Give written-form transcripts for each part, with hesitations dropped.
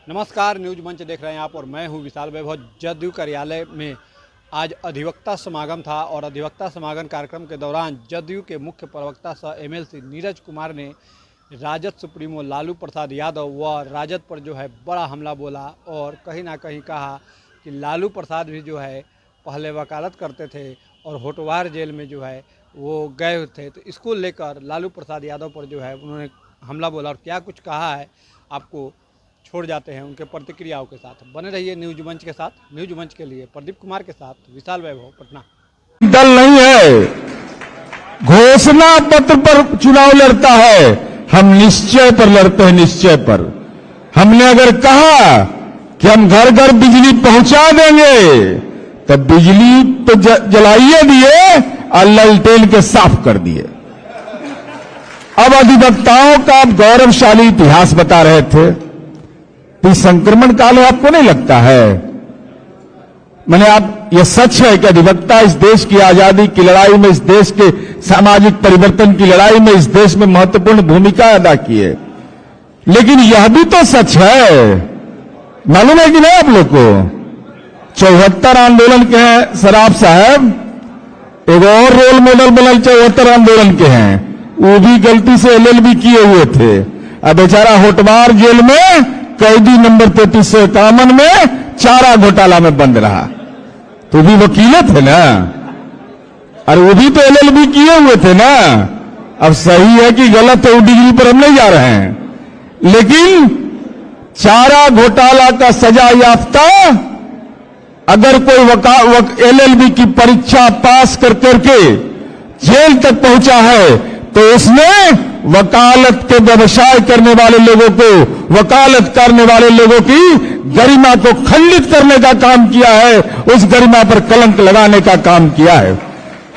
नमस्कार, न्यूज मंच देख रहे हैं आप और मैं हूं विशाल वैभव। जदयू कार्यालय में आज अधिवक्ता समागम था और अधिवक्ता समागम कार्यक्रम के दौरान जदयू के मुख्य प्रवक्ता सह एमएलसी नीरज कुमार ने राजद सुप्रीमो लालू प्रसाद यादव व राजद पर जो है बड़ा हमला बोला और कहीं ना कहीं कहा कि लालू प्रसाद भी जो है पहले वकालत करते थे और होटवार जेल में जो है वो गए थे, तो इसको लेकर लालू प्रसाद यादव पर जो है उन्होंने हमला बोला और क्या कुछ कहा है आपको छोड़ जाते हैं उनके प्रतिक्रियाओं के साथ। बने रहिए न्यूज मंच के साथ। न्यूज मंच के लिए प्रदीप कुमार के साथ विशाल वैभव, पटना। दल नहीं है, घोषणा पत्र पर चुनाव लड़ता है, हम निश्चय पर लड़ते हैं। निश्चय पर हमने अगर कहा कि हम घर घर बिजली पहुंचा देंगे तो बिजली तो जलाइए दिए और ललटेन के साफ कर दिए। अब अधिवक्ताओं का आप गौरवशाली इतिहास बता रहे थे, तो संक्रमण काल आपको नहीं लगता है? मैंने आप यह सच है कि अधिवक्ता इस देश की आजादी की लड़ाई में, इस देश के सामाजिक परिवर्तन की लड़ाई में, इस देश में महत्वपूर्ण भूमिका अदा की है। लेकिन यह भी तो सच है, मालूम है कि नहीं आप लोग को? 74 आंदोलन के हैं सराफ साहब, एक और रोल मॉडल बनल 74 आंदोलन के हैं, वो भी गलती से LLB किए हुए थे। अब बेचारा होटवार जेल में कैदी नंबर 3351 में चारा घोटाला में बंद रहा, तो भी वकील थे ना, और वो भी तो LLB किए हुए थे ना। अब सही है कि गलत है, वो डिग्री पर हम नहीं जा रहे हैं, लेकिन चारा घोटाला का सजा याफ्ता अगर कोई LLB की परीक्षा पास कर करके जेल तक पहुंचा है तो उसने वकालत के व्यवसाय करने वाले लोगों को, वकालत करने वाले लोगों की गरिमा को खंडित करने का काम किया है, उस गरिमा पर कलंक लगाने का काम किया है।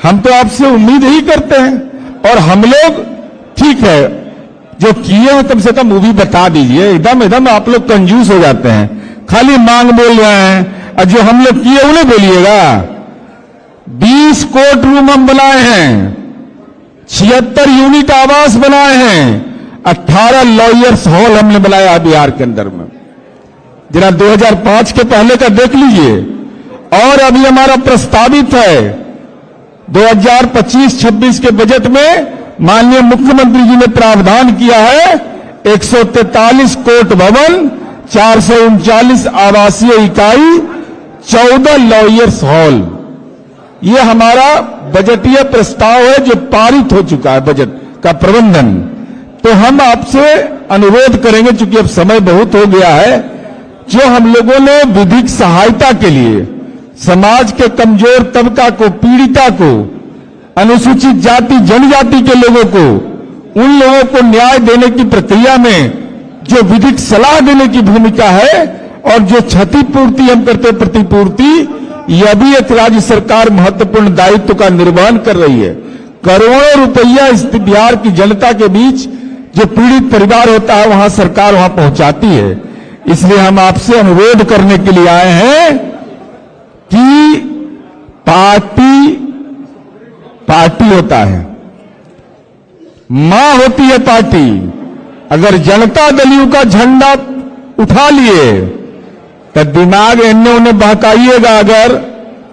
हम तो आपसे उम्मीद ही करते हैं, और हम लोग ठीक है जो किए हैं कम से कम वो भी बता दीजिए। एकदम आप लोग कंजूस हो जाते हैं, खाली मांग बोल रहे हैं, और जो हम लोग किए उन्हें बोलिएगा। 20 कोर्ट रूम हम बनाए हैं, 76 यूनिट आवास बनाए हैं, 18 लॉयर्स हॉल हमने बनाया बिहार के अंदर में। जरा 2005 के पहले का देख लीजिए। और अभी हमारा प्रस्तावित है 2025-26 के बजट में माननीय मुख्यमंत्री जी ने प्रावधान किया है 143 कोर्ट भवन, 439 आवासीय इकाई, 14 लॉयर्स हॉल। ये हमारा बजटीय प्रस्ताव है जो पारित हो चुका है, बजट का प्रबंधन। तो हम आपसे अनुरोध करेंगे, चूंकि अब समय बहुत हो गया है, जो हम लोगों ने विधिक सहायता के लिए समाज के कमजोर तबका को, पीड़िता को, अनुसूचित जाति जनजाति के लोगों को, उन लोगों को न्याय देने की प्रक्रिया में जो विधिक सलाह देने की भूमिका है और जो क्षतिपूर्ति हम करते प्रतिपूर्ति, यह भी एक राज्य सरकार महत्वपूर्ण दायित्व का निर्वहन कर रही है। करोड़ों रुपया इस बिहार की जनता के बीच जो पीड़ित परिवार होता है वहां सरकार वहां पहुंचाती है। इसलिए हम आपसे अनुरोध करने के लिए आए हैं कि पार्टी होता है, मां होती है पार्टी। अगर जनता दलियों का झंडा उठा लिए तो दिमाग इन्हें उन्हें बहकाइएगा। अगर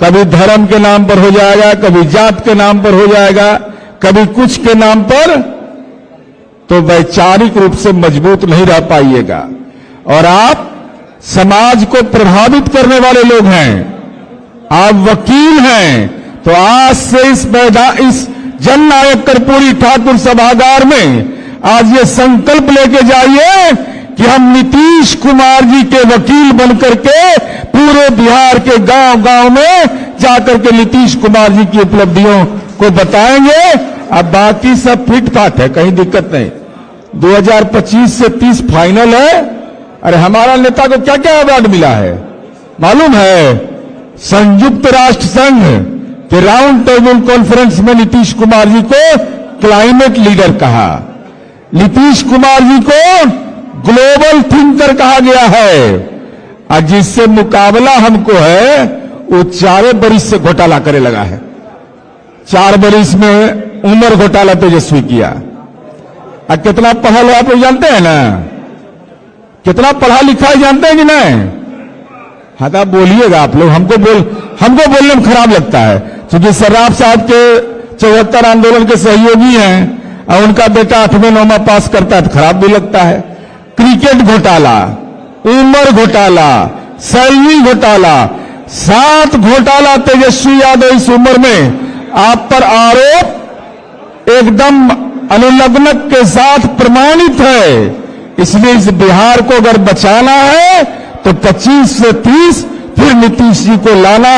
कभी धर्म के नाम पर हो जाएगा, कभी जात के नाम पर हो जाएगा, कभी कुछ के नाम पर, तो वैचारिक रूप से मजबूत नहीं रह पाइएगा। और आप समाज को प्रभावित करने वाले लोग हैं, आप वकील हैं, तो आज से इस जननायक कर्पूरी ठाकुर सभागार में आज ये संकल्प लेके जाइए कि हम नीतीश कुमार जी के वकील बनकर के पूरे बिहार के गांव-गांव में जाकर के नीतीश कुमार जी की उपलब्धियों को बताएंगे। अब बाकी सब फिट फाट है, कहीं दिक्कत नहीं। 2025 से 30 फाइनल है। अरे हमारा नेता को क्या क्या अवार्ड मिला है मालूम है? संयुक्त राष्ट्र संघ के राउंड टेबल कॉन्फ्रेंस में नीतीश कुमार जी को क्लाइमेट लीडर कहा, नीतीश कुमार जी को ग्लोबल थिंकर कहा गया है। और जिससे मुकाबला हमको है वो 4 बरिस से घोटाला करे लगा है। 4 बरिस में उम्र घोटाला तेजस्वी किया। और कितना पहल आप लोग जानते हैं ना? कितना पढ़ा लिखा है जानते हैं कि नहीं? हाँ तो आप बोलिएगा, आप लोग हमको बोलने में खराब लगता है, क्योंकि सर्राफ साहब के 74 आंदोलन के सहयोगी हैं और उनका बेटा 8वें 9वां पास करता है तो खराब भी लगता है। क्रिकेट घोटाला, उमर घोटाला, सैलरी घोटाला, 7 घोटाला तेजस्वी यादव इस उम्र में आप पर आरोप एकदम अनुलग्नक के साथ प्रमाणित है। इसलिए इस बिहार को अगर बचाना है तो 25 से 30 फिर नीतीश जी को लाना